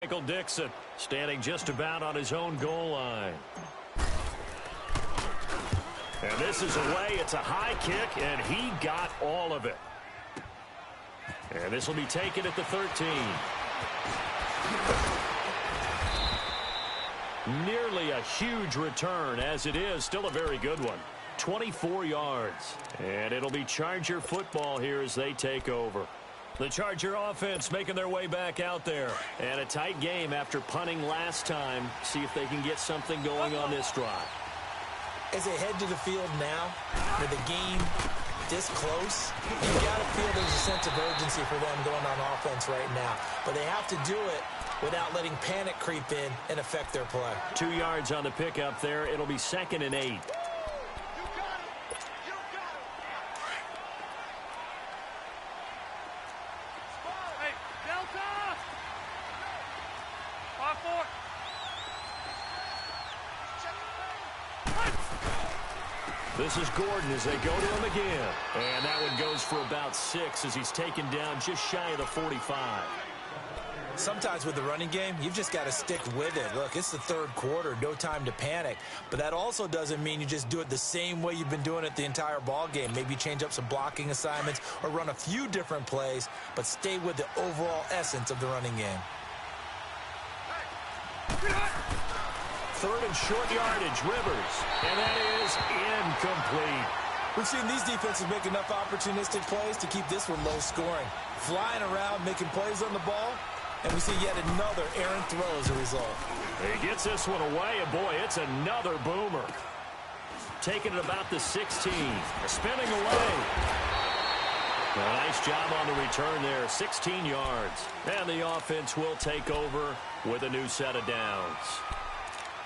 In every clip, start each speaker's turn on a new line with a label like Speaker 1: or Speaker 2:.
Speaker 1: Michael Dixon standing just about on his own goal line. And this is away. It's a high kick, and he got all of it. And this will be taken at the 13. Nearly a huge return, as it is still a very good one. 24 yards. And it'll be Charger football here as they take over. The Charger offense making their way back out there. And a tight game after punting last time. See if they can get something going on this drive.
Speaker 2: As they head to the field now, with the game this close, you got to feel there's a sense of urgency for them going on offense right now. But they have to do it without letting panic creep in and affect their play. 2
Speaker 1: yards on the pickup there. It'll be 2nd and 8. This is Gordon as they go to him again. And that one goes for about 6 as he's taken down just shy of the 45.
Speaker 2: Sometimes with the running game, you've just got to stick with it. Look, it's the third quarter, no time to panic. But that also doesn't mean you just do it the same way you've been doing it the entire ball game. Maybe change up some blocking assignments or run a few different plays, but stay with the overall essence of the running game.
Speaker 1: Third and short yardage, Rivers. And that is incomplete.
Speaker 2: We've seen these defenses make enough opportunistic plays to keep this one low scoring. Flying around, making plays on the ball, and we see yet another errant throw as a result.
Speaker 1: He gets this one away, and boy, it's another boomer. Taking it about the 16. Spinning away. A nice job on the return there, 16 yards. And the offense will take over with a new set of downs.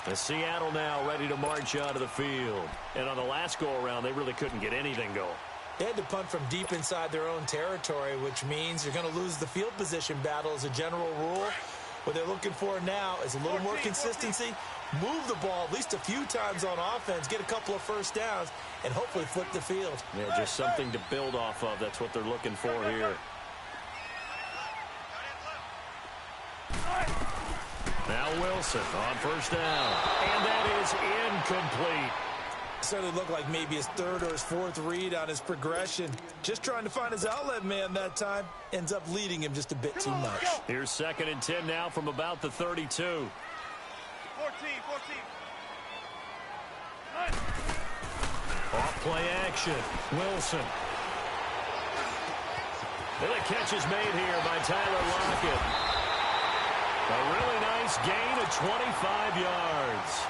Speaker 1: And Seattle now ready to march out of the field. And on the last go-around, they really couldn't get anything going.
Speaker 2: They had to punt from deep inside their own territory, which means you're going to lose the field position battle as a general rule. What they're looking for now is a little more consistency, move the ball at least a few times on offense, get a couple of first downs, and hopefully flip the field.
Speaker 1: Yeah, just something to build off of. That's what they're looking for here. Now Wilson on first down. And that is incomplete.
Speaker 2: Certainly looked like maybe his third or his fourth read on his progression. Just trying to find his outlet man that time. Ends up leading him just a bit too much.
Speaker 1: Here's 2nd and 10 now from about the 32.
Speaker 3: 14.
Speaker 1: Off play action. Wilson. And the catch is made here by Tyler Lockett. A really nice gain of 25 yards.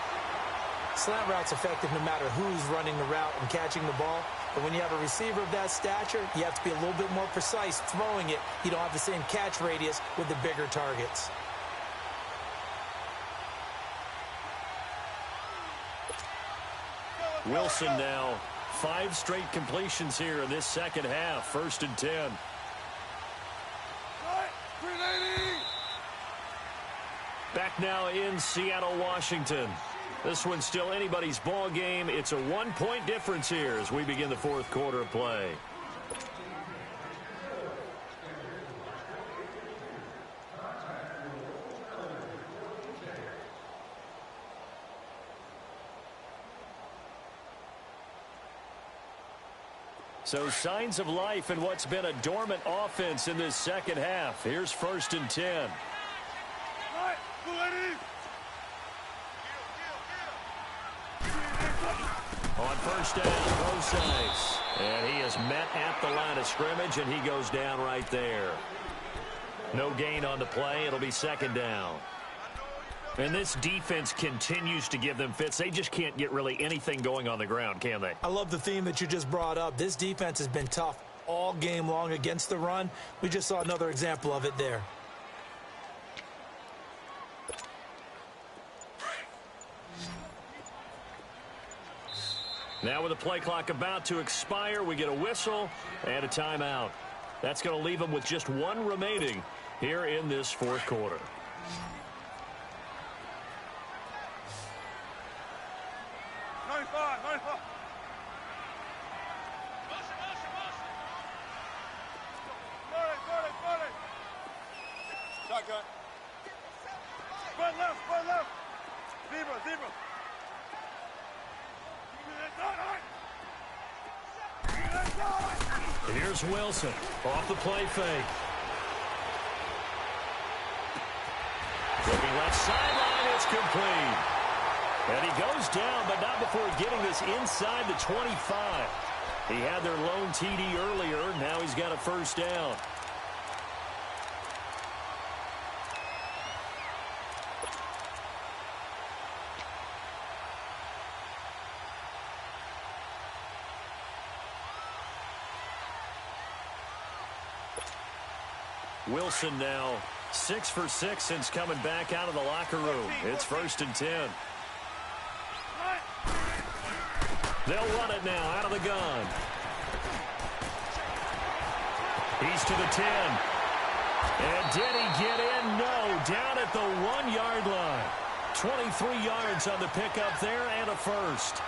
Speaker 2: Slant route's effective no matter who's running the route and catching the ball. But when you have a receiver of that stature, you have to be a little bit more precise throwing it. You don't have the same catch radius with the bigger targets.
Speaker 1: Wilson now 5 straight completions here in this second half. 1st and 10. Back now in Seattle, Washington. This one's still anybody's ball game. It's a 1-point difference here as we begin the 4th quarter of play. So signs of life in what's been a dormant offense in this second half. Here's 1st and 10. On first down, Rosales. And he is met at the line of scrimmage, and he goes down right there. No gain on the play. It'll be 2nd down. And this defense continues to give them fits. They just can't get really anything going on the ground, can they?
Speaker 2: I love the theme that you just brought up. This defense has been tough all game long against the run. We just saw another example of it there.
Speaker 1: Now with the play clock about to expire, we get a whistle and a timeout. That's going to leave them with just 1 remaining here in this 4th quarter.
Speaker 3: Spread left. Zebra.
Speaker 1: Here's Wilson off the play fake. Looking left sideline, it's complete. And he goes down, but not before getting this inside the 25. He had their lone TD earlier. Now he's got a first down. Wilson now 6 for 6 since coming back out of the locker room. It's 1st and 10. They'll run it now out of the gun. He's to the 10. And did he get in? No. Down at the 1-yard line. 23 yards on the pickup there and a first.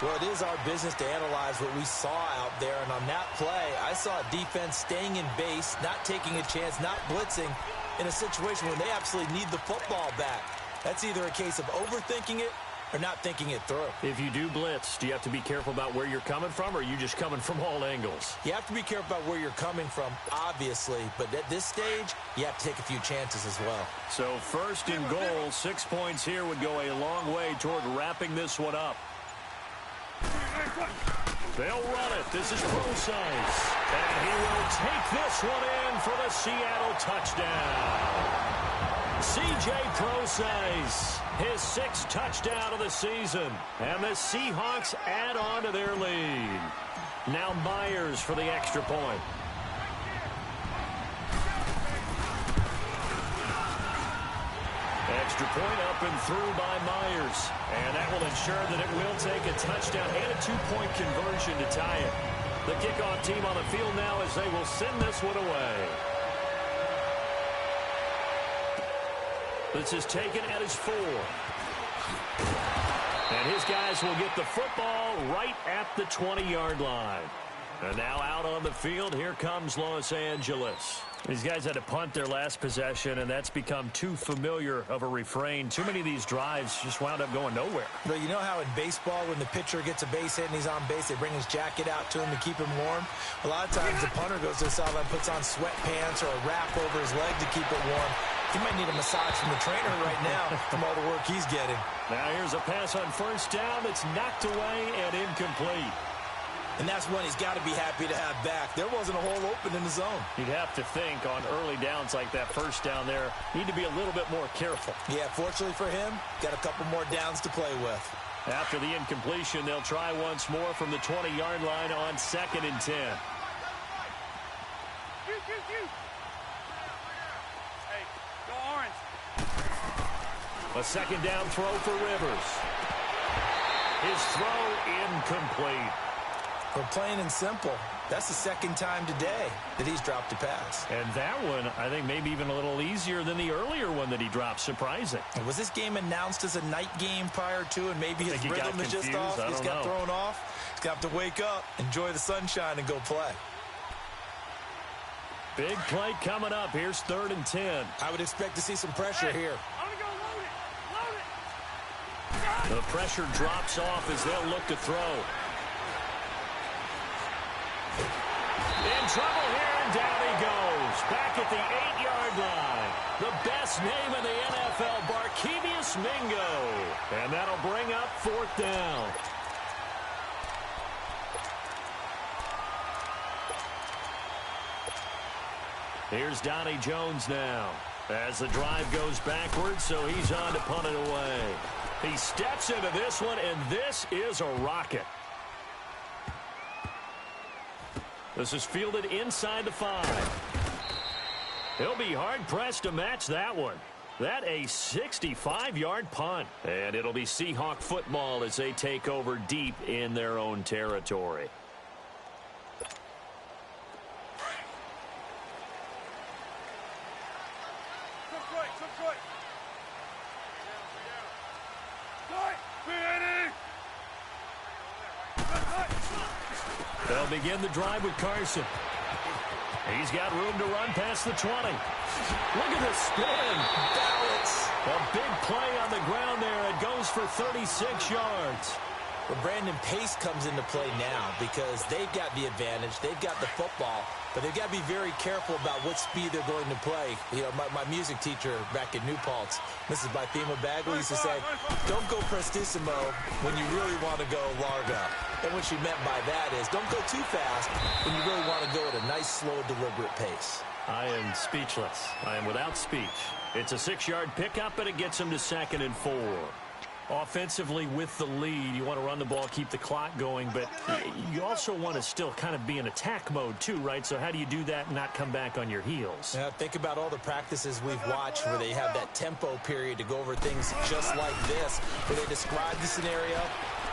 Speaker 2: Well, it is our business to analyze what we saw out there, and on that play, I saw a defense staying in base, not taking a chance, not blitzing in a situation where they absolutely need the football back. That's either a case of overthinking it or not thinking it through.
Speaker 1: If you do blitz, do you have to be careful about where you're coming from, or are you just coming from all angles?
Speaker 2: You have to be careful about where you're coming from, obviously, but at this stage, you have to take a few chances as well.
Speaker 1: So 1st and goal, 6 points here would go a long way toward wrapping this one up. They'll run it. This is Procise. And he will take this one in for the Seattle touchdown. C.J. Procise, his 6th touchdown of the season. And the Seahawks add on to their lead. Now Myers for the extra point. Extra point up and through by Myers. And that will ensure that it will take a touchdown and a 2-point conversion to tie it. The kickoff team on the field now as they will send this one away. This is taken at his 4. And his guys will get the football right at the 20-yard line. And now out on the field, here comes Los Angeles. These guys had to punt their last possession, and that's become too familiar of a refrain. Too many of these drives just wound up going nowhere.
Speaker 2: But you know how in baseball, when the pitcher gets a base hit and he's on base, they bring his jacket out to him to keep him warm? A lot of times the punter goes to the sideline, puts on sweatpants or a wrap over his leg to keep it warm. He might need a massage from the trainer right now from all the work he's getting.
Speaker 1: Now here's a pass on 1st down that's knocked away and incomplete.
Speaker 2: And that's one he's got to be happy to have back. There wasn't a hole open in the zone.
Speaker 1: You'd have to think on early downs like that 1st down there, need to be a little bit more careful.
Speaker 2: Yeah, fortunately for him, got a couple more downs to play with.
Speaker 1: After the incompletion, they'll try once more from the 20-yard line on 2nd and 10.
Speaker 3: Hey, go Orange.
Speaker 1: A 2nd down throw for Rivers. His throw incomplete.
Speaker 2: We're plain and simple. That's the 2nd time today that he's dropped a pass.
Speaker 1: And that one, I think, maybe even a little easier than the earlier one that he dropped. Surprising.
Speaker 2: Was this game announced as a night game prior to, and maybe his rhythm is just off? He's got thrown off. He's got to wake up, enjoy the sunshine, and go play.
Speaker 1: Big play coming up. Here's 3rd and 10.
Speaker 2: I would expect to see some pressure here.
Speaker 1: The pressure drops off as they'll look to throw. In trouble here, and down he goes. Back at the 8-yard line. The best name in the NFL, Barkevious Mingo. And that'll bring up 4th down. Here's Donnie Jones now. As the drive goes backwards, so he's on to punt it away. He steps into this one, and this is a rocket. This is fielded inside the 5. He'll be hard-pressed to match that one. That a 65-yard punt. And it'll be Seahawk football as they take over deep in their own territory. They'll begin the drive with Carson. He's got room to run past the 20. Look at the spin.
Speaker 2: Balance.
Speaker 1: A big for 36 yards.
Speaker 2: Well, Brandon, pace comes into play now because they've got the advantage. They've got the football, but they've got to be very careful about what speed they're going to play. You know, my music teacher back at New Paltz, Mrs. Bythema Bagley, used to say, don't go prestissimo when you really want to go largo. And what she meant by that is don't go too fast when you really want to go at a nice, slow, deliberate pace.
Speaker 1: I am speechless. I am without speech. It's a 6-yard pickup, and it gets them to 2nd and 4. Offensively with the lead, you want to run the ball, keep the clock going, but you also want to still kind of be in attack mode too, right? So how do you do that and not come back on your heels?
Speaker 2: Yeah, think about all the practices we've watched where they have that tempo period to go over things just like this, where they describe the scenario,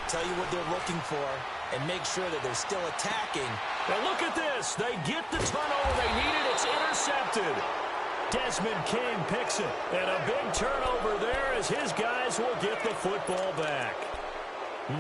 Speaker 2: tell you what they're looking for, and make sure that they're still attacking.
Speaker 1: Now look at this. They get the turnover they needed. It's intercepted. Desmond King picks it, and a big turnover there as his guys will get the football back.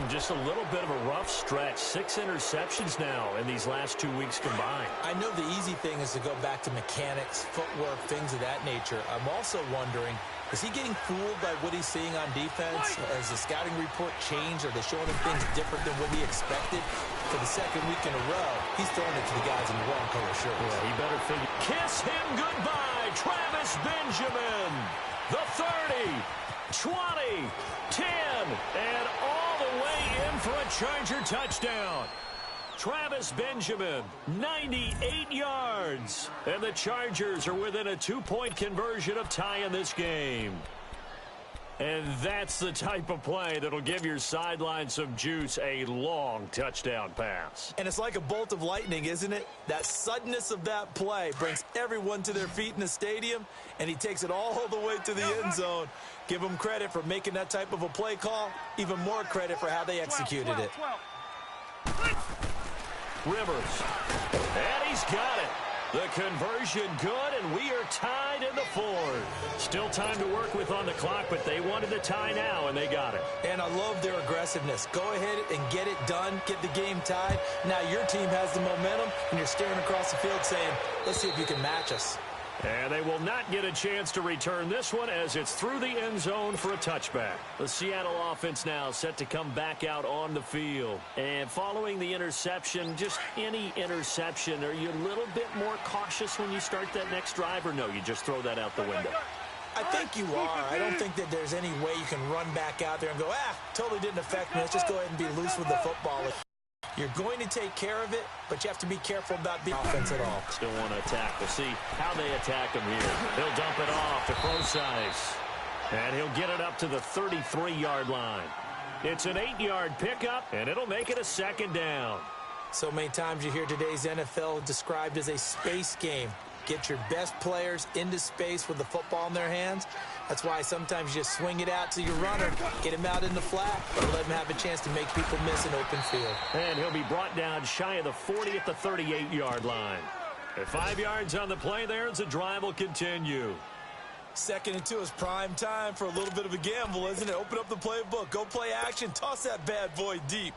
Speaker 1: Just a little bit of a rough stretch. 6 interceptions now in these last 2 weeks combined.
Speaker 2: I know the easy thing is to go back to mechanics, footwork, things of that nature. I'm also wondering, is he getting fooled by what he's seeing on defense? Has the scouting report changed? Are they showing him things different than what he expected? For the 2nd week in a row, he's throwing it to the guys in the wrong color shirts.
Speaker 1: Yeah, he better figure. Kiss him goodbye. Travis Benjamin, the 30, 20, 10, and all the way in for a Charger touchdown. Travis Benjamin, 98 yards. And the Chargers are within a 2-point conversion of tying this game. And that's the type of play that'll give your sideline some juice, a long touchdown pass.
Speaker 2: And it's like a bolt of lightning, isn't it? That suddenness of that play brings everyone to their feet in the stadium, and he takes it all the way to the end zone. Give him credit for making that type of a play call, even more credit for how they executed it.
Speaker 1: Rivers, and he's got it. The conversion good, and we are tied in the 4th. Still time to work with on the clock, but they wanted the tie now, and they got it.
Speaker 2: And I love their aggressiveness. Go ahead and get it done, get the game tied. Now your team has the momentum, and you're staring across the field saying, let's see if you can match us.
Speaker 1: And they will not get a chance to return this one as it's through the end zone for a touchback. The Seattle offense now set to come back out on the field. And following the interception, just any interception, are you a little bit more cautious when you start that next drive, or no, you just throw that out the window?
Speaker 2: I think you are. I don't think that there's any way you can run back out there and go, totally didn't affect me. Let's just go ahead and be loose with the football. You're going to take care of it, but you have to be careful about the offense at all.
Speaker 1: Still want to attack. We'll see how they attack him here. He'll dump it off to Procise, and he'll get it up to the 33-yard line. It's an 8-yard pickup, and it'll make it a 2nd down.
Speaker 2: So many times you hear today's NFL described as a space game. Get your best players into space with the football in their hands. That's why sometimes you just swing it out to your runner, get him out in the flat, or let him have a chance to make people miss an open field.
Speaker 1: And he'll be brought down shy of the 40 at the 38-yard line. At 5 yards on the play there as the drive will continue.
Speaker 2: 2nd and 2 is prime time for a little bit of a gamble, isn't it? Open up the playbook, go play action, toss that bad boy deep.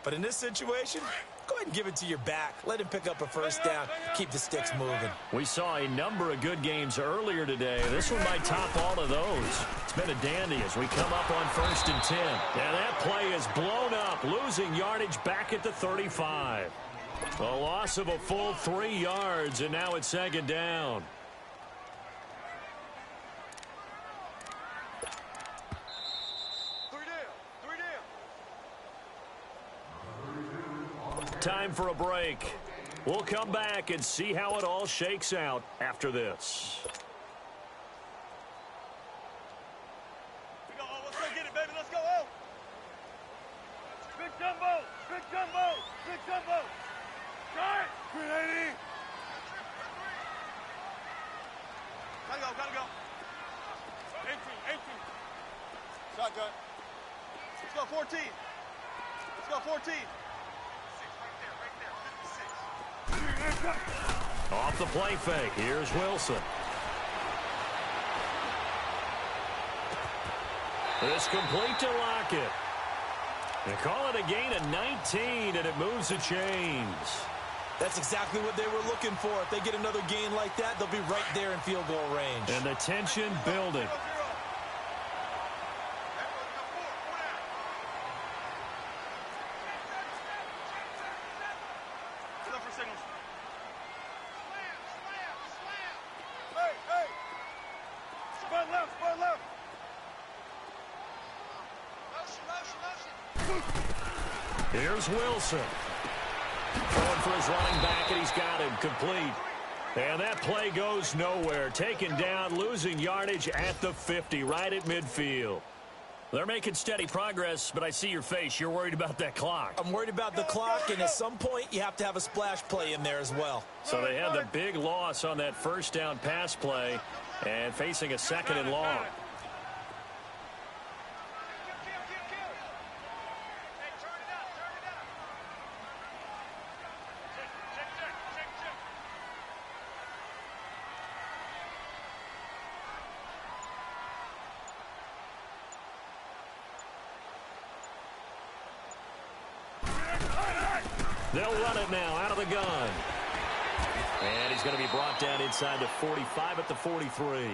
Speaker 2: But in this situation, go ahead and give it to your back. Let him pick up a 1st down. Keep the sticks moving.
Speaker 1: We saw a number of good games earlier today. This one might top all of those. It's been a dandy as we come up on 1st and 10. And that play is blown up, losing yardage back at the 35. A loss of a full 3 yards, and now it's 2nd down. Time for a break. We'll come back and see how it all shakes out after this.
Speaker 3: Let's go get it, baby. Let's go. Oh. Big jumbo. Big jumbo. Big jumbo. Try it. 380. Gotta go. 18. Shotgun. Let's go 14. Let's go 14.
Speaker 1: Off the play fake. Here's Wilson. It's complete to Lockett. They call it a gain of 19, and it moves the chains.
Speaker 2: That's exactly what they were looking for. If they get another gain like that, they'll be right there in field goal range.
Speaker 1: And the tension building. Here's Wilson. Going for his running back, and he's got him complete. And that play goes nowhere. Taken down, losing yardage at the 50, right at midfield. They're making steady progress, but I see your face. You're worried about that clock.
Speaker 2: I'm worried about the clock, and at some point, you have to have a splash play in there as well.
Speaker 1: So they had the big loss on that first down pass play and facing a second and long. They'll run it now out of the gun. And he's going to be brought down inside the 45 at the 43.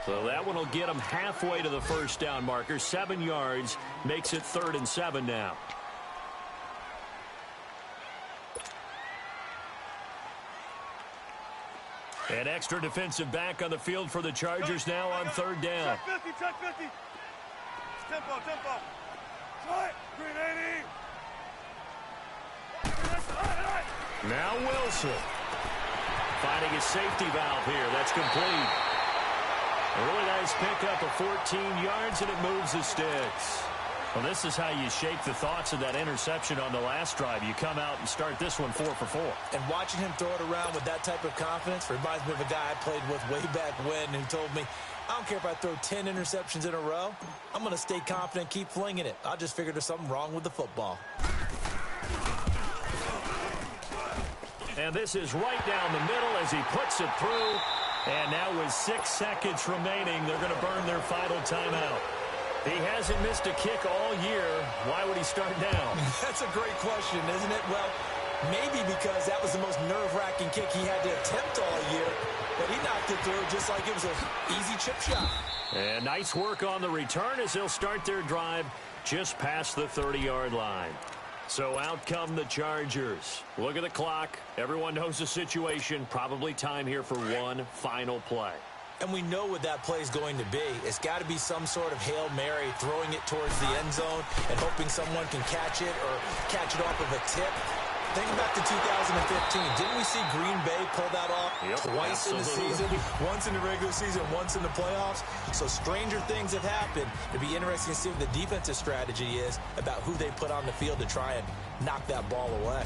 Speaker 1: So that one will get him halfway to the first down marker. 7 yards makes it 3rd and 7 now. An extra defensive back on the field for the Chargers now on 3rd down.
Speaker 3: Check 50, check 50. Tempo, tempo. Try it. Green 80.
Speaker 1: Now Wilson. Finding his safety valve here. That's complete. A really nice pickup of 14 yards, and it moves the sticks. Well, this is how you shake the thoughts of that interception on the last drive. You come out and start this one 4 for 4.
Speaker 2: And watching him throw it around with that type of confidence reminds me of a guy I played with way back when who told me, I don't care if I throw 10 interceptions in a row. I'm going to stay confident, keep flinging it. I just figured there's something wrong with the football.
Speaker 1: And this is right down the middle as he puts it through. And now with 6 seconds remaining, they're going to burn their final timeout. He hasn't missed a kick all year. Why would he start now?
Speaker 2: That's a great question, isn't it? Well, maybe because that was the most nerve-wracking kick he had to attempt all year. But he knocked it through just like it was an easy chip shot.
Speaker 1: And nice work on the return as they'll start their drive just past the 30-yard line. So out come the Chargers. Look at the clock. Everyone knows the situation. Probably time here for one final play.
Speaker 2: And we know what that play is going to be. It's got to be some sort of Hail Mary, throwing it towards the end zone and hoping someone can catch it or catch it off of a tip. Think back to 2015. Didn't we see Green Bay pull that off twice in the season? Once in the regular season, once in the playoffs. So stranger things have happened. It'd be interesting to see what the defensive strategy is about who they put on the field to try and knock that ball away.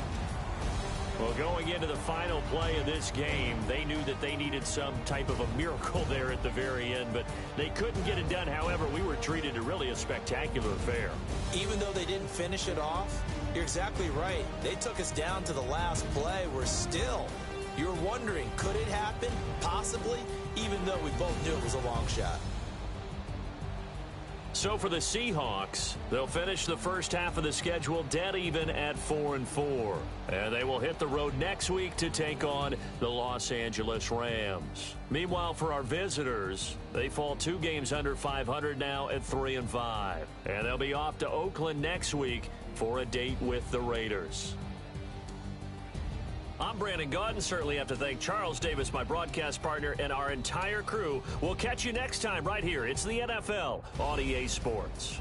Speaker 1: Well, going into the final play of this game, they knew that they needed some type of a miracle there at the very end, but they couldn't get it done. However, we were treated to really a spectacular affair.
Speaker 2: Even though they didn't finish it off, you're exactly right. They took us down to the last play. We're still, you're wondering, could it happen? Possibly, even though we both knew it was a long shot.
Speaker 1: So for the Seahawks, they'll finish the first half of the schedule dead even at 4-4. And they will hit the road next week to take on the Los Angeles Rams. Meanwhile, for our visitors, they fall 2 games under 500 now at 3-5. And they'll be off to Oakland next week for a date with the Raiders. I'm Brandon Gaudin. Certainly have to thank Charles Davis, my broadcast partner, and our entire crew. We'll catch you next time right here. It's the NFL on EA Sports.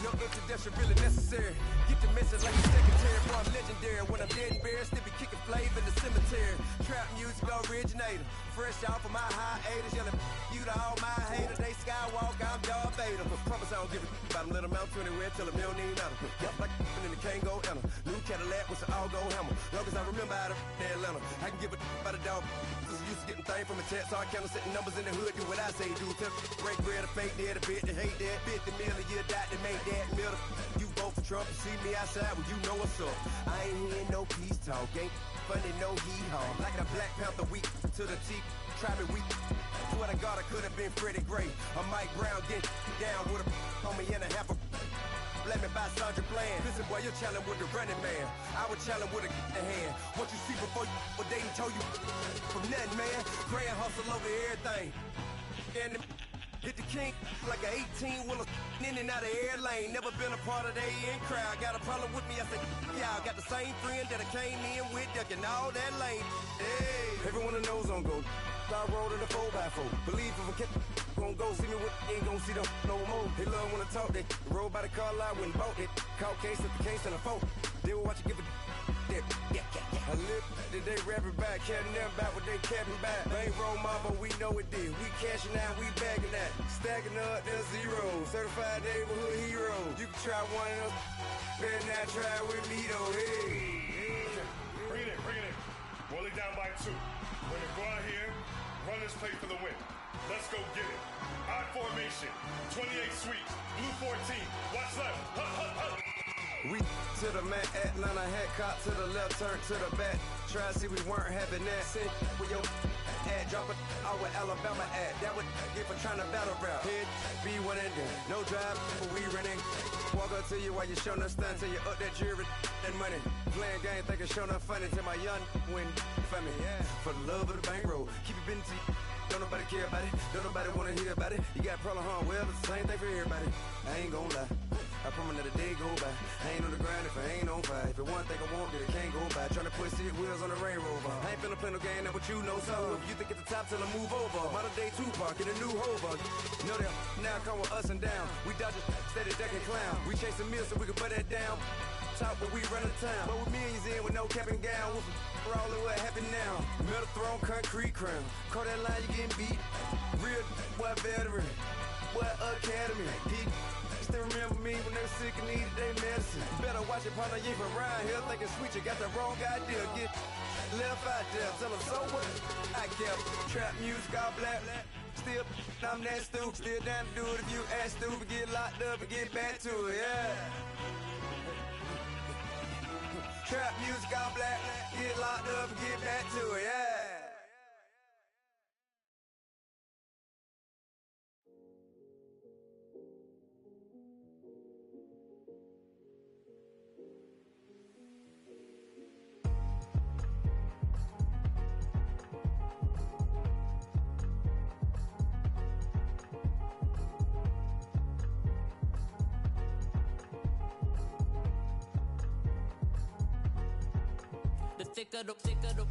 Speaker 4: No introduction really necessary. Get the message like a secretary, boy, I'm legendary. When I'm dead and buried, still be kicking flavor in the cemetery. Trap music originator, fresh off of my hiatus. Yelling you to all my haters. They skywalk, I'm Darth Vader. Promise I don't give a about them. Let them out to anywhere, tell them they don't need nothing. Yup, like and the can't go enter. New Cadillac with an all-go hammer. Long as I remember out of Atlanta, I can give a about a dog. Used to getting things from a text, hard counter, setting numbers in the hood. Do what I say, do. Tell break bread, a fake dead, a bit, they hate that. 50 million, you die to make that middle. You vote for Trump, you see me outside, well, you know what's up. I ain't hearing no peace talk, ain't funny, no hee-haw. Like the Black Panther week to the teeth, try me weak. Swear to God, I could have been Freddie Gray. Or Mike Brown getting down with a homie and a half a. Let me buy Sandra Bland. Listen, boy, you're challenging with the running man. I was challenging with a hand. What you see before you, what they told you from nothing, man. Pray and hustle over everything. And hit the king like an 18-wheeler in and out of air lane. Never been a part of the in crowd. Got a problem with me, I said, y'all got the same friend that I came in with, ducking all that lane. Hey, everyone knows on go. I rolled in a 4x4. Believe if I kept gon' go see me with ain't gon' see them no more. They love when I talk, they roll by the car lot when bought it. Caught case at the case and a phone. They will watch you give a that. I live that they rapping back, capping them back what they capping back. Bankroll mama, we know it did. We cashing out, we bagging that. Stacking up the zero. Certified neighborhood hero. You can try one of those. Better not try with me though. Hey.
Speaker 5: Bring it in. Roll it down by 2. We're gonna go out here, run this play for the win. Let's go get it. Odd formation, 28 sweeps, blue 14. Watch left.
Speaker 4: We to the mat, Atlanta hat cop to the left, turn to the back. Try to see we weren't having that. Send with your ad, drop it out with Alabama ad. That would get for trying to battle rap. Head, be one and done. No drive, but we running. Walk up to you while you showing us stun till you up that jewelry and money. Playing game, thinking showing up funny till my young win for me. Yeah. For the love of the bankroll, keep it busy. Don't nobody care about it. Don't nobody wanna hear about it. You got problem, huh? Well, it's the same thing for everybody. I ain't gon' lie. I promise that a day go by. I ain't on the grind if I ain't on fire. If it one thing I want, then it can't go by. Tryna put 6 wheels on the Range Rover. I ain't finna play no game, that what you know. So if you think at the top, tell them move over. Modern day Tupac in a new Hova. Know that now come with us and down. We dodge it, steady ducking clown. We chasing meals so we can put that down. Top, but we run the town. But with millions in with no cap and gown. We're all in what happened now. Metal throne, concrete crown. Call that line, you getting beat. Real, what veteran. What academy. He still remember me when they were sick and needed their medicine. Better watch it, partner, you ain't from around here thinking sweet, you got the wrong idea. Get left out there, tell them so what? I kept trap music all black. Still, I'm that stupid. Still down to do it if you act stupid. Get locked up and get back to it, yeah. Trap music all black. Get locked up and get back to it, yeah.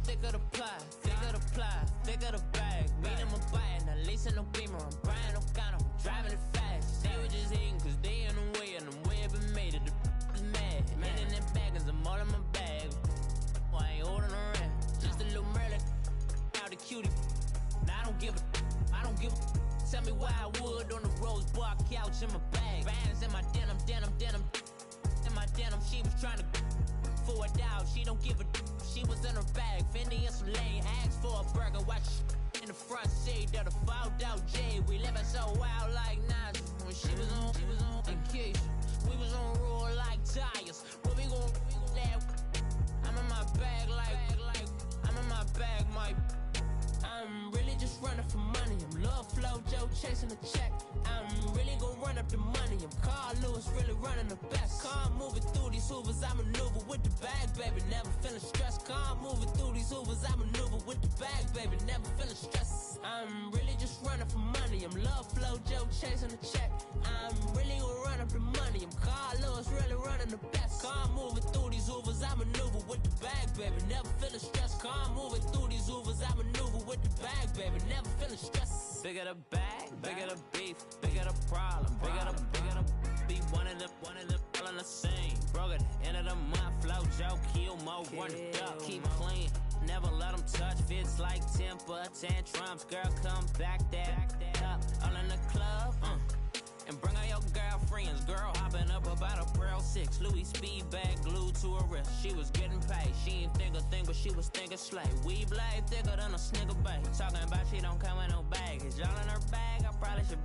Speaker 6: Thicker the pie, thicker the bag. Meet them a buying, a lace and no beamer. I'm buying no gun, I'm driving it fast. They were just hating cause they in the way, and the way been made it. The is mad. Man in them baggins, I'm all in my bag. Oh, I ain't holding around. Just a little Merlin, out the cutie. Now I don't give a. Tell me why I would on the rose bar couch in my bag. Bands in my denim. In my denim, she was trying to for a doubt. She don't give a. She was in her bag, Fendi and some lane. Asked for a burger, watch in the front seat of the fouled out J. We living so wild like Nas. When she was on vacation, we was on roll like tires. Where we gon' laugh? I'm in my bag like I'm in my bag, my. I'm really just running for money. I'm Love Flow Joe chasing a check. I'm really gon' run up the money. I'm Carl Lewis, really running the best. Car moving through these hoovers, I maneuver with the bag, baby. Never feeling stressed. Car moving through these hoovers, I maneuver with the bag, baby. Never feeling stressed. I'm really just running for money. I'm Love Flow Joe chasing a check. I'm really gon' run up the money. I'm Carl Lewis, really running the best. Car moving through these hoovers, I maneuver with the bag, baby. Never feeling stressed. Car moving through these hoovers, I maneuver with the bag, baby. Never feeling stressed. Bigger the bag, bigger the beef, bigger the problem, bigger the beef. the scene. Broke at the end of the month, flow, Joe, kill, mo, run it up, keep clean. Never let them touch, fits like temper tantrums. Girl, come back that up, all in the club, and bring all your girlfriends. Girl hopping up about a Pearl 6 Louis speed bag glued to her wrist. She was getting paid, she ain't think a thing, but she was thinking slay. We blade thicker than a Snicker bag. Talking about she don't come with no baggage. All in her bag, I probably should.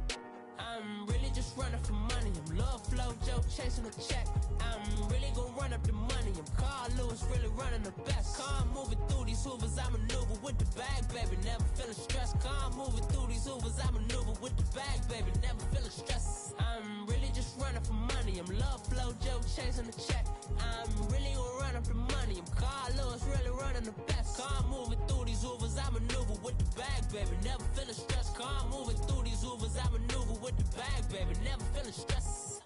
Speaker 6: I'm really just running for money. I'm love flow, Joe chasing a check. I'm really gonna run up the money. I'm Carl Lewis, really running the best. Car moving through these hoovers, I maneuver with the bag, baby. Never feeling stressed. Car moving through these hoovers, I maneuver with the bag, baby. Never feeling stressed. I'm really just running for money. I'm love flow, Joe chasing the check. I'm really gonna run up the money. I'm Carl Lewis, really running the best. Car moving through these hoovers, I maneuver with the bag, baby. Never feeling stressed. Car moving through these hoovers, I maneuver with the bag, baby. Never feeling stressed.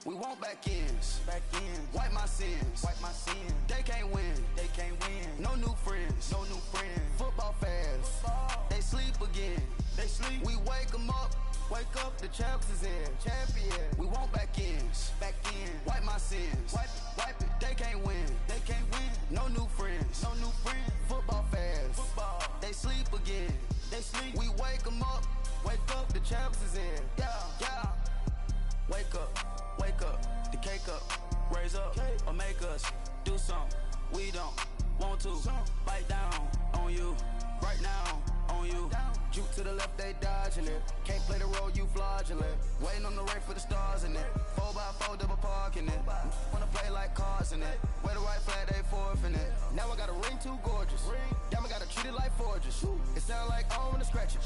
Speaker 7: We want back ends, wipe my sins, They can't win, No new friends, Football fans, they sleep again, We wake 'em up, the champs is in, champion. We want back ends, wipe my sins, wipe it. They can't win, No new friends, Football fans, they sleep again, We wake 'em up, the champs is in, yeah. Wake up, the cake up, raise up, or make us do something we don't want to. Bite down on you, right now on you. Juke to the left, they dodging it. Can't play the role, you fraudulent. Waiting on the rain for the stars in it. 4x4 double parking it. Wanna play like cars in it. Wear the right flag, they forfeiting it. Now I got a ring too gorgeous. Damn, I gotta treat it like forges. It sound like I wanna scratch it.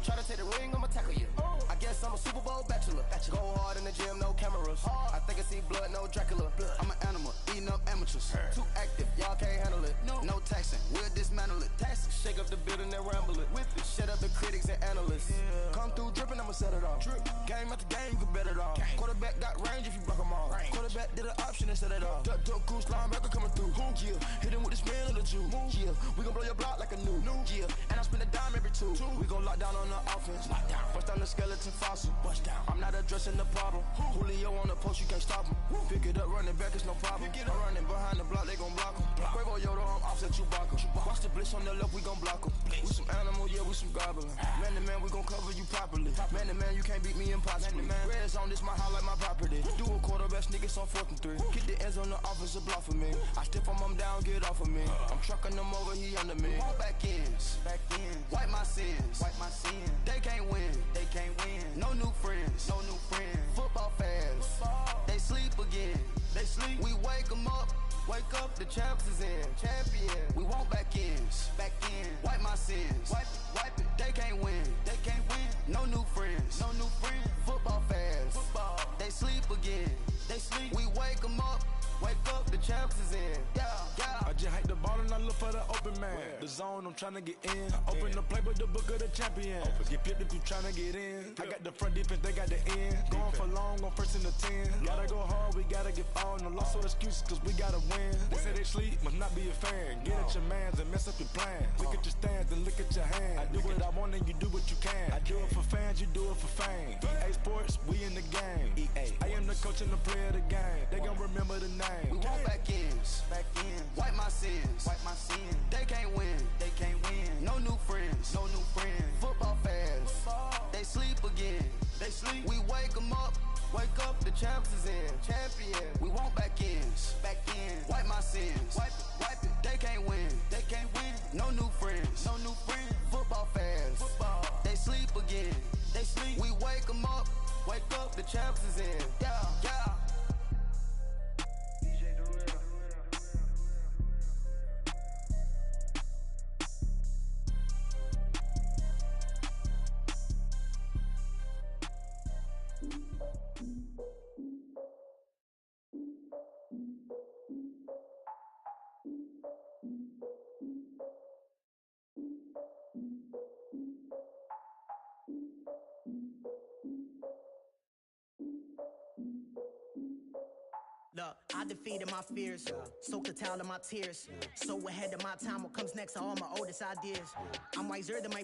Speaker 7: Try to take the ring, I'ma tackle you. I guess I'm a Super Bowl bachelor. Go hard in the gym, no cameras. I think I see blood, no Dracula. I'm an animal, eating up amateurs. Too active, y'all can't handle it. No taxing, we'll dismantle it. Shake up the building and ramble it. Whip it, shut up the critics and analysts. Come through dripping, I'ma set it off. Game after game, you can bet it off. Quarterback got range if you block 'em all. Quarterback did an option and set it off. Duck, goose, linebacker coming through. Yeah, hit him with the spin of the Jew. Yeah, we gon' blow your block like a new. Yeah, and I spend a dime every two. We gon' lock down on the offense. Bust down the skeleton fossil. I'm not addressing the problem. Julio on the post, you can't stop him. Pick it up, running back, it's no problem. I'm running behind the block, they gon' block him. Quavo Yoda, I'm offset Chewbacca. Watch the blitz on the left, we gon' block him. We some animal, yeah, we some goblin. Man to man, we gon' cover you properly. Man to man, you can't beat me impossibly. Red zone, this my house like my property. Do a quarterback, niggas on 4th and 3. Get the ends on the offensive block for me. I stiff him down, get off of me. I'm trucking them over, he under me. Walk back ends, wipe my sins, They can't win, No new friends, Football fans, they sleep again, We wake 'em up, the champs is in, champion. We want back ends, wipe my sins, wipe it. They can't win, No new friends, Football fans, they sleep again, We wake 'em up, the champs is in, yeah.
Speaker 8: I just hike the ball and I look for the open man. The zone, I'm tryna get in. Open the playbook, the book of the champion. Get flipped if you tryna get in. I got the front defense, they got the end. Going for long, on 1st and the 10. Gotta go hard, we gotta get all. No loss or excuses, cause we gotta win. They say they sleep, must not be a fan. Get at your mans and mess up your plans. Look at your stands and look at your hands. I do what I want and you do what you can. I do it for fans, you do it for fame. EA Sports, we in the game. I am the coach and the player of the game. They gon' remember the name.
Speaker 7: We want back ends, wipe my sins, They can't win, No new friends, Football fans, they sleep again, We wake 'em up, the champs is in, champion. We want back ends, wipe my sins, wipe it. They can't win, No new friends, Football fans, they sleep again, We wake 'em up, the champs is in, yeah.
Speaker 9: I defeated my fears, soaked the towel in my tears. So ahead of my time, what comes next are all my oldest ideas. I'm wiser than my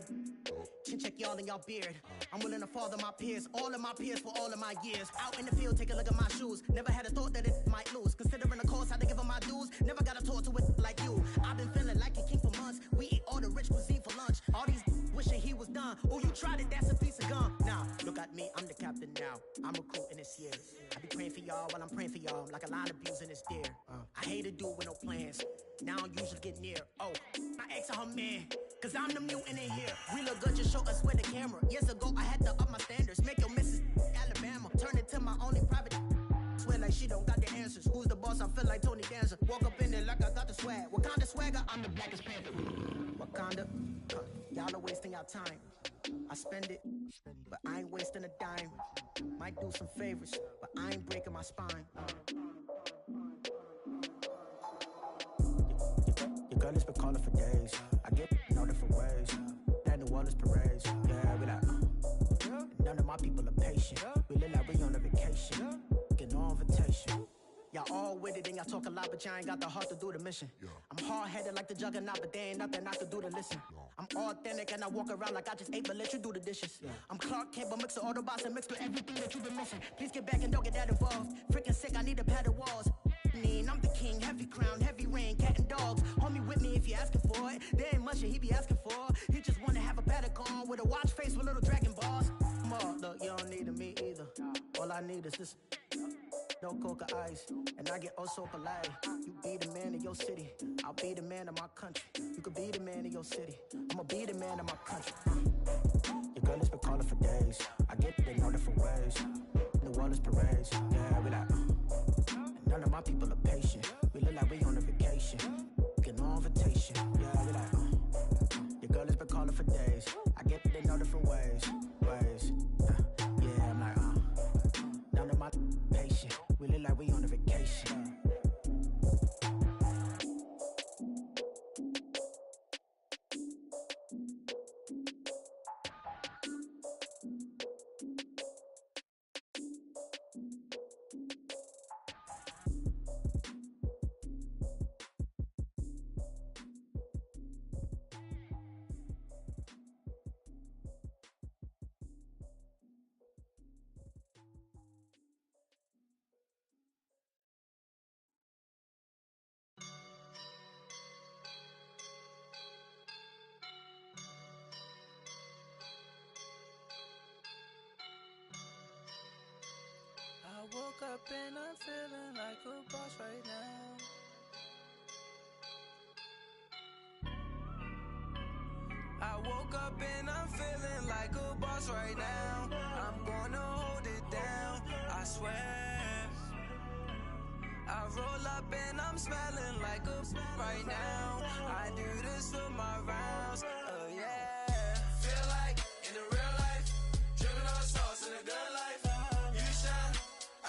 Speaker 9: chin check y'all in y'all beard. I'm willing to father my peers, all of my peers for all of my years. Out in the field, take a look at my shoes. Never had a thought that it might lose. Considering the cost, had to give them my dues. Never got a talk to it like you. I've been feeling like a king for months. We eat all the rich cuisine for lunch. All these wishing he was done. Oh, you tried it, that's a piece of gum. Now, look at me, I'm the captain now. I'm recruiting this year. I be praying for y'all while I'm praying for y'all. Like a line abusing this deer. I hate a dude with no plans. Now I don't usually get near. Oh, my ex her man. Cause I'm the mutant in here. We look good, just show us with the camera. Years ago, I had to up my standards. Make your missus Alabama. Turn it to my only private. Swear like she don't got the answers. Who's the boss? I feel like Tony Danza. Walk up in there like I got the swag. Wakanda swagger, I'm the blackest panther. Wakanda, y'all are wasting your time. I spend it, but I ain't wasting a dime. Might do some favors, but I ain't breaking my spine. Your girl has been calling for days. I get in all different ways. That New Orleans parades. Yeah, we like, none of my people are patient. We look like we on a vacation. Get no invitation. Y'all all with it and y'all talk a lot, but y'all ain't got the heart to do the mission. I'm hard-headed like the juggernaut, but there ain't nothing I can do to listen. I'm authentic and I walk around like I just ate, but let you do the dishes. I'm Clark Kent, but mix the Autobots and mix with everything that you've been missing. Please get back and don't get that involved. Freaking sick, I need a padded walls. I'm the king, heavy crown, heavy rain, cat and dogs. Homie with me if you're asking for it. There ain't much that he be asking for. He just wanna have a paddock on with a watch face with little dragon balls. Look, you don't need me either. All I need is this. No coca ice, and I get oh so polite. You be the man of your city, I'll be the man of my country. You could be the man of your city, I'ma be the man of my country. Your girl has been calling for days. I get it in all different ways. New Orleans parades, yeah, we like. None of my people are patient. We look like we on a vacation. Get no invitation, yeah, we like. Your girl has been calling for days. I get it in all different ways. Yeah, I'm like, none of my patient. We look like we on a vacation.
Speaker 10: I woke up and I'm feeling like a boss right now. I woke up and I'm feeling like a boss right now. I'm gonna hold it down, I swear. I roll up and I'm smelling like a right now. I do this for my rounds, yeah. Feel like in the real life, dripping on sauce in a good life. You shine,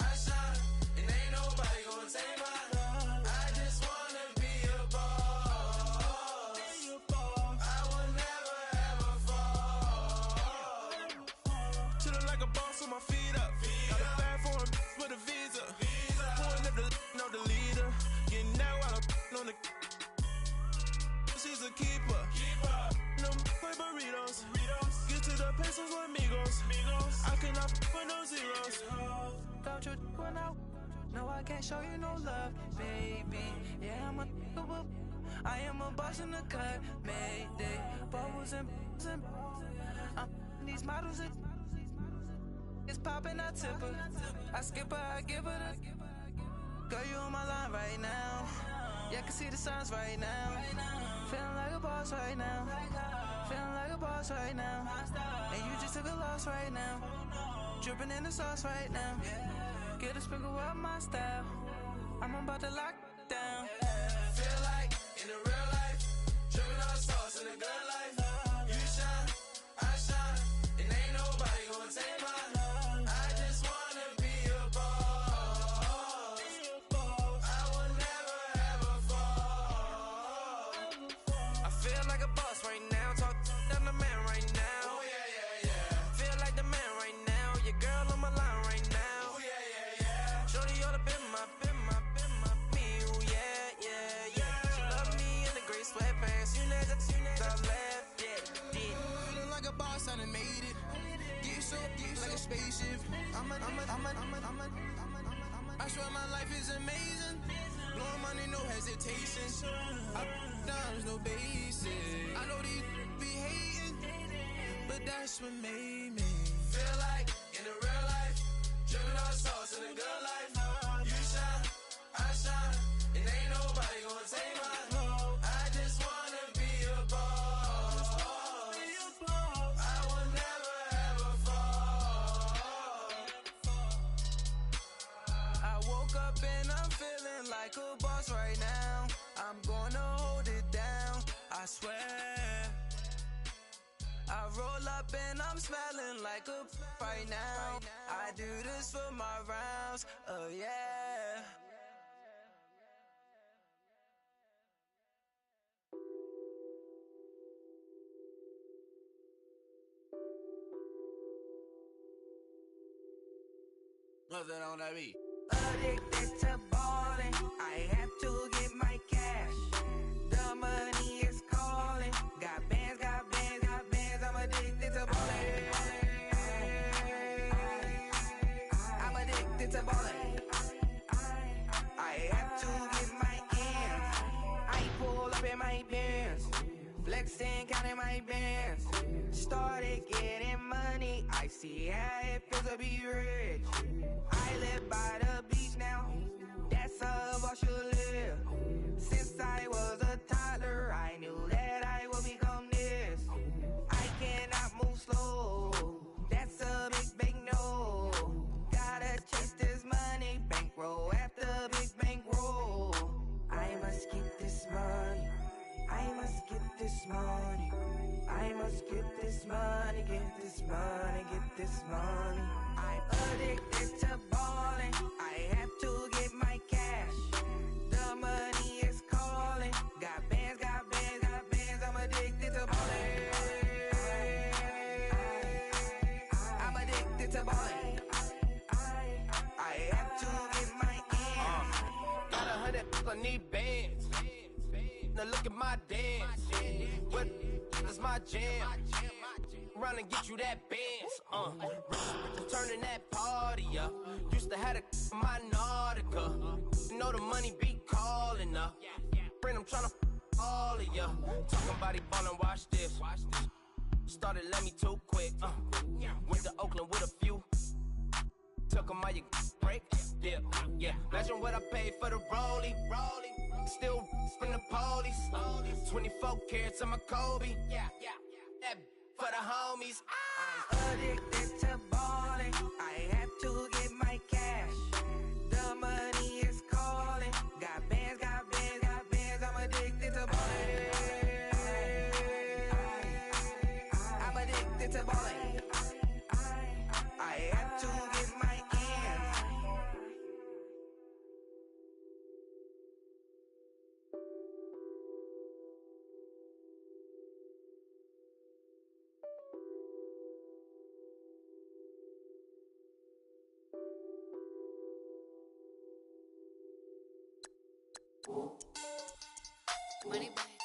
Speaker 10: I shine, and ain't nobody gonna take mine. I just wanna be a boss. I will never ever fall. Chillin' like a boss with my feet up. Got a bag for him with a visa. Pulling up know the leader. Getting out while I'm on the. She's a keeper. No play burritos. Get to the pesos with amigos. I cannot put no zeros. Don't you run out? No, I can't show you no love, baby. Yeah, I am a boss in the cut. Mayday. Bubbles and I'm these models. It's popping, I tip her. I skip her, I give her the. Girl, you on my line right now. Yeah, I can see the signs right now. Feeling like a boss right now. Feeling like a boss right now. And you just took a loss right now. Dripping in the sauce right now. Get a sprinkle up my style. I'm about to lock down. Feel like in the real life, dripping on sauce in the good life. You shine, I shine, and ain't nobody gonna take mine. I just wanna be a boss. I will never ever fall. I feel like a boss right now. Talk to the man right now. Oh yeah. Feel like the man right now. Your girl on my line right now. Oh yeah. Shorty all up in my. I done made it. Get so like a spaceship. I swear my life is amazing. Blowing money, no hesitation. Dollars, no basic. I know these be hating, but that's what made me feel like in the real life. Dripping all sauce in the good life. You shine, I shine, and ain't nobody gonna take mine. I just wanna be a boss. I will never ever fall. I woke up and I'm feeling like a boss right now. I'm gonna hold it down, I swear. I roll up and I'm smelling like a right now. I do this for my rounds, oh yeah.
Speaker 7: What's that on that beat?
Speaker 10: Addicted to ballin', I have to get my cash. The money is calling. Got bands, got bands, got bands. I'm addicted to ballin'. I'm addicted to ballin'. I have to get my ends. I pull up in my bands, flexing, counting my bands. Started getting money. I see how it feels to be rich. I live by the beach now. That's how I should live. Since I was a toddler, I knew that I would become this. I cannot move slow. That's a big no. Gotta chase this money, bankroll after big bankroll. I must get this money. I must get this money. I must get this money, get this money, get this money. I'm addicted to ballin'. I have to get my cash. The money is calling. Got bands, got bands, got bands. I'm addicted to ballin'. I'm addicted to ballin'. I have to get my ends.
Speaker 7: Got 100, I need bands. Now look at my dance. What is my jam? Run and get you that bands. Turning that party up. Used to have a my Nautica. You know the money be calling up. Friend, I'm tryna all of ya. Talking about he ballin', watch this. Started let me too quick. Went to Oakland with a few. Took 'em all you break. Yeah. Imagine what I paid for the rollie. Still from the police. 24 carats on my Kobe. That for the homies.
Speaker 10: I'm addicted to ballin'. I have to get my cash. The money is calling. Got bands, got bands, got bands. I'm addicted to ballin'. I'm addicted to ballin'. I have to get my ends.
Speaker 11: Money bag.